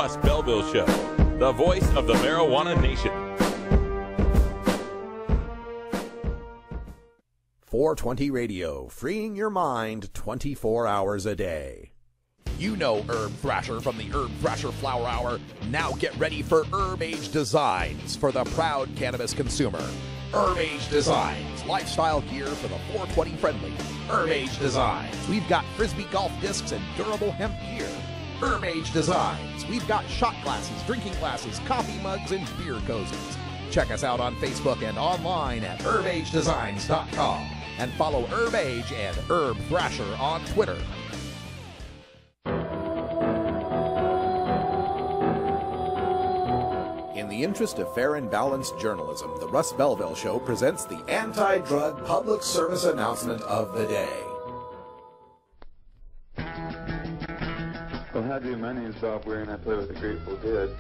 Russ Belville Show, the voice of the marijuana nation.
420 Radio, freeing your mind 24 hours a day.
You know Herb Thrasher from the Herb Thrasher Flower Hour. Now get ready for Herb Age Designs for the proud cannabis consumer. Herb Age Designs, lifestyle gear for the 420 friendly. Herb Age Designs, we've got Frisbee golf discs and durable hemp gear. Herb Age Designs, we've got shot glasses, drinking glasses, coffee mugs, and beer cozies. Check us out on Facebook and online at herbagedesigns.com. And follow Herb Age and Herb Thrasher on Twitter.
In the interest of fair and balanced journalism, the Russ Belville Show presents the anti-drug public service announcement of the day.
Well, how do you? My name's Bob Weir, and I play with the Grateful Dead.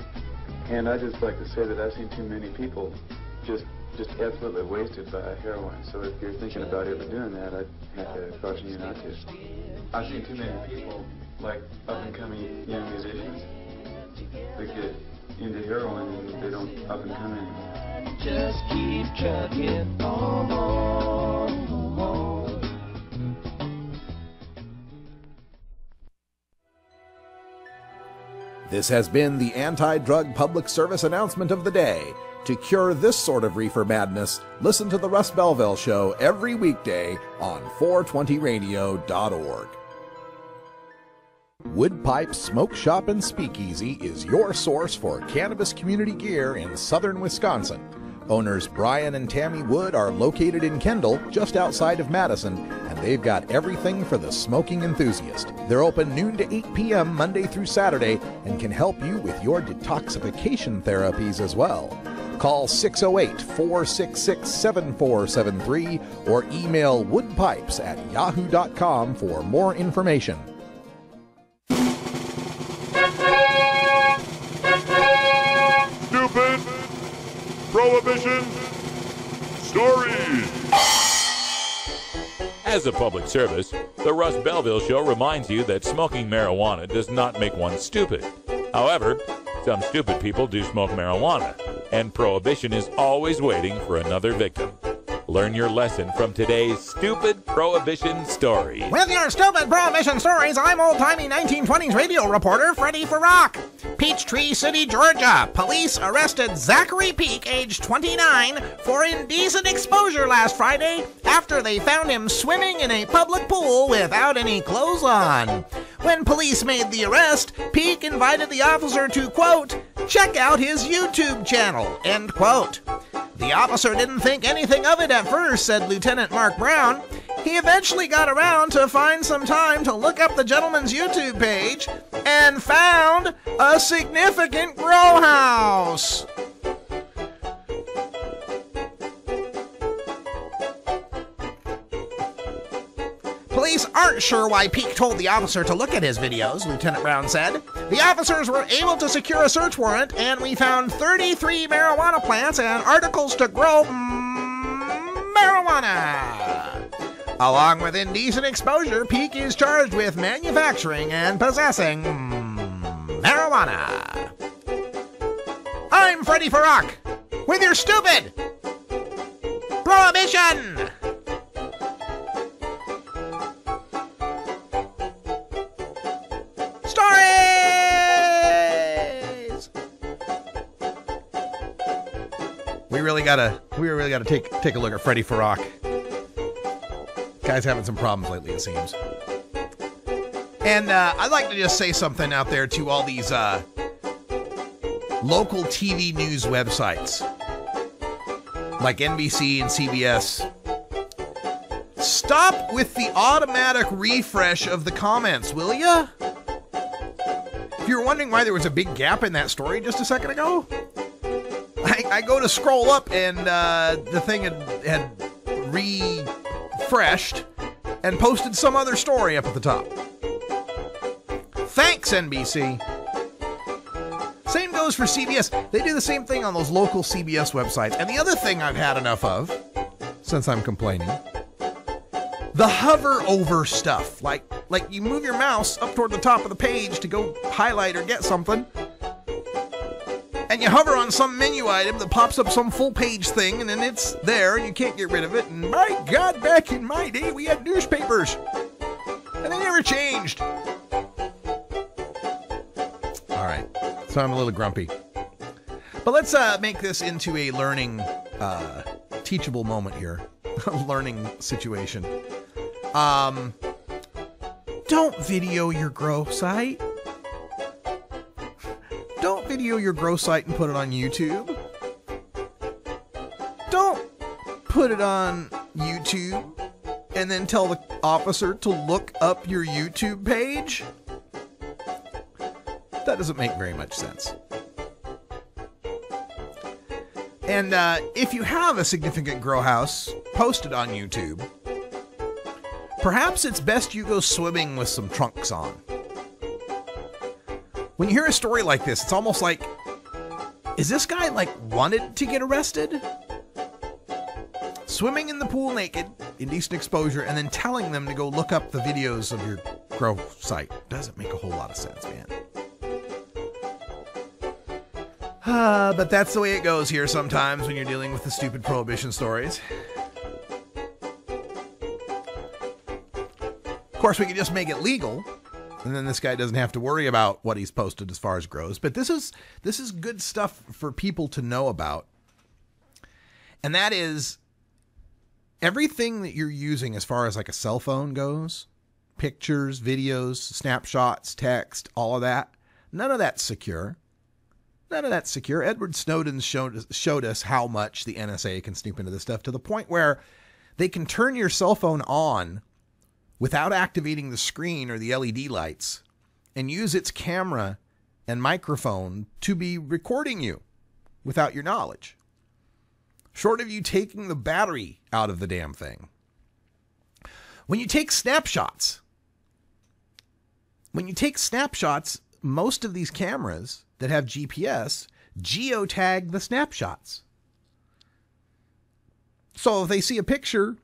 And I just like to say that I've seen too many people just absolutely wasted by heroin. So if you're thinking about ever doing that, I'd have to caution you not to. I've seen too many people, like up-and-coming young musicians, that get into heroin and they don't up-and-come anymore.
Just keep chugging on.
This has been the anti-drug public service announcement of the day. To cure this sort of reefer madness, listen to the Russ Belville Show every weekday on 420radio.org. Woodpipe Smoke Shop and Speakeasy is your source for cannabis community gear in southern Wisconsin. Owners Brian and Tammy Wood are located in Kendall, just outside of Madison, and they've got everything for the smoking enthusiast. They're open noon to 8 p.m. Monday through Saturday and can help you with your detoxification therapies as well. Call 608-466-7473 or email woodpipes@yahoo.com for more information.
Stupid Prohibition Stories.
As a public service, the Russ Belville Show reminds you that smoking marijuana does not make one stupid. However, some stupid people do smoke marijuana, and Prohibition is always waiting for another victim. Learn your lesson from today's Stupid Prohibition Story.
With your Stupid Prohibition Stories, I'm old-timey 1920s radio reporter Freddie Farrock. Peachtree City, Georgia. Police arrested Zachary Peak, age 29, for indecent exposure last Friday after they found him swimming in a public pool without any clothes on. When police made the arrest, Peak invited the officer to, quote, check out his YouTube channel, end quote. The officer didn't think anything of it at first, said Lieutenant Mark Brown. He eventually got around to find some time to look up the gentleman's YouTube page and found a significant grow house. Police aren't sure why Peak told the officer to look at his videos, Lieutenant Brown said. The officers were able to secure a search warrant, and we found 33 marijuana plants and articles to grow marijuana. Along with indecent exposure, Peak is charged with manufacturing and possessing marijuana. I'm Freddie Farrock with your Stupid Prohibition. We really gotta take a look at Freddie Farrock. Guy's having some problems lately, it seems. And I'd like to just say something out there to all these local TV news websites like NBC and CBS. Stop with the automatic refresh of the comments, will ya? If you were wondering why there was a big gap in that story just a second ago, I go to scroll up and the thing had refreshed and posted some other story up at the top. Thanks, NBC. Same goes for CBS. They do the same thing on those local CBS websites. And the other thing I've had enough of, since I'm complaining, the hover over stuff. Like you move your mouse up toward the top of the page to go highlight or get something, you hover on some menu item that pops up some full-page thing, and then it's there, and you can't get rid of it. And my God, back in my day, we had newspapers, and they never changed. All right, so I'm a little grumpy. But let's make this into a learning, teachable moment here. A learning situation. Don't video your grow site. Don't video your grow site and put it on YouTube. Don't put it on YouTube and then tell the officer to look up your YouTube page. That doesn't make very much sense. And if you have a significant grow house posted on YouTube, perhaps it's best you go swimming with some trunks on. When you hear a story like this, it's almost like, is this guy like wanted to get arrested? Swimming in the pool naked, indecent exposure, and then telling them to go look up the videos of your grow site doesn't make a whole lot of sense, man. But that's the way it goes here sometimes when you're dealing with the stupid prohibition stories. Of course, we could just make it legal, and then this guy doesn't have to worry about what he's posted as far as grows. But this is good stuff for people to know about. And that is everything that you're using as far as like a cell phone goes, pictures, videos, snapshots, text, all of that. None of that's secure. None of that's secure. Edward Snowden showed us how much the NSA can snoop into this stuff, to the point where they can turn your cell phone on without activating the screen or the LED lights and use its camera and microphone to be recording you without your knowledge. Short of you taking the battery out of the damn thing. When you take snapshots, most of these cameras that have GPS geotag the snapshots. So if they see a picture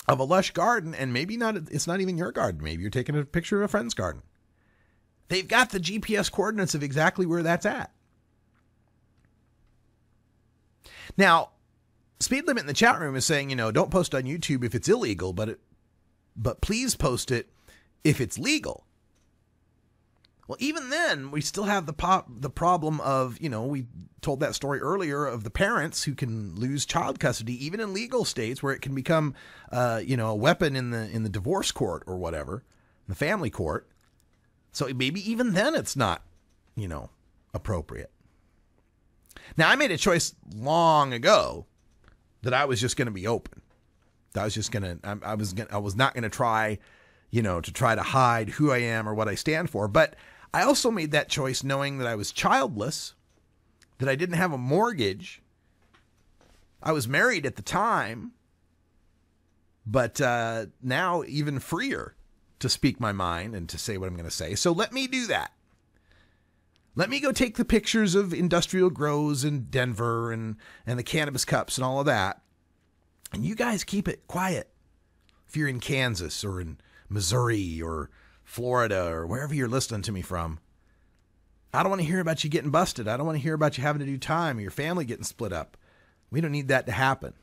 of a lush garden, and maybe it's not even your garden, maybe you're taking a picture of a friend's garden, they've got the GPS coordinates of exactly where that's at. Now, Speed Limit in the chat room is saying, don't post on YouTube if it's illegal, but please post it if it's legal. Well, even then, we still have the problem of, we told that story earlier of the parents who can lose child custody, even in legal states where it can become, a weapon in the divorce court or whatever, the family court. So maybe even then it's not, appropriate. Now, I made a choice long ago that I was just going to be open. I was just going to, I was not going to try, to try to hide who I am or what I stand for. But I also made that choice knowing that I was childless, that I didn't have a mortgage. I was married at the time, but now even freer to speak my mind and to say what I'm going to say. So let me do that. Let me go take the pictures of industrial grows in Denver and the cannabis cups and all of that. And you guys keep it quiet. If you're in Kansas or in Missouri or Florida or wherever you're listening to me from, I don't want to hear about you getting busted. I don't want to hear about you having to do time or your family getting split up. We don't need that to happen.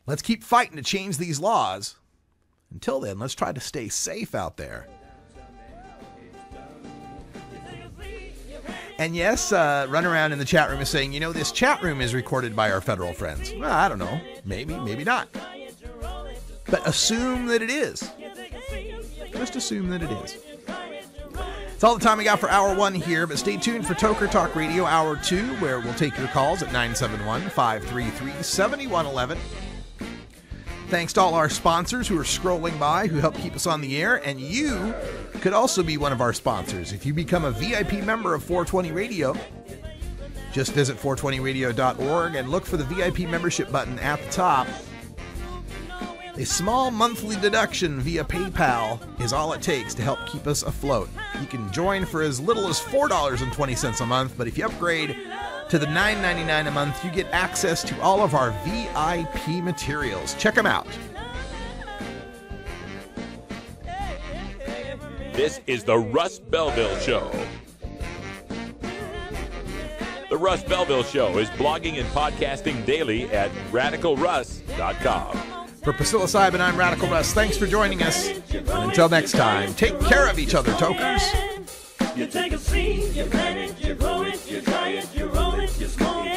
Let's keep fighting to change these laws. Until then, let's try to stay safe out there. And yes, Run Around in the chat room is saying, this chat room is recorded by our federal friends. Well, I don't know. Maybe, maybe not. But assume that it is. Just assume that it is. It's all the time we got for Hour 1 here, but stay tuned for Toker Talk Radio Hour 2, where we'll take your calls at 971-533-7111. Thanks to all our sponsors who are scrolling by, who help keep us on the air, and you could also be one of our sponsors. If you become a VIP member of 420 Radio, just visit 420radio.org and look for the VIP membership button at the top. A small monthly deduction via PayPal is all it takes to help keep us afloat. You can join for as little as $4.20 a month, but if you upgrade to the $9.99 a month, you get access to all of our VIP materials. Check them out.
This is the Russ Belville Show. The Russ Belville Show is blogging and podcasting daily at radicalruss.com.
For Priscilla Seib, I'm Radical Russ. Thanks for joining us. And until next time, take care of each other, tokers.
You take a seed, you plant it, you grow it, you dry it, you roll it, you smoke it.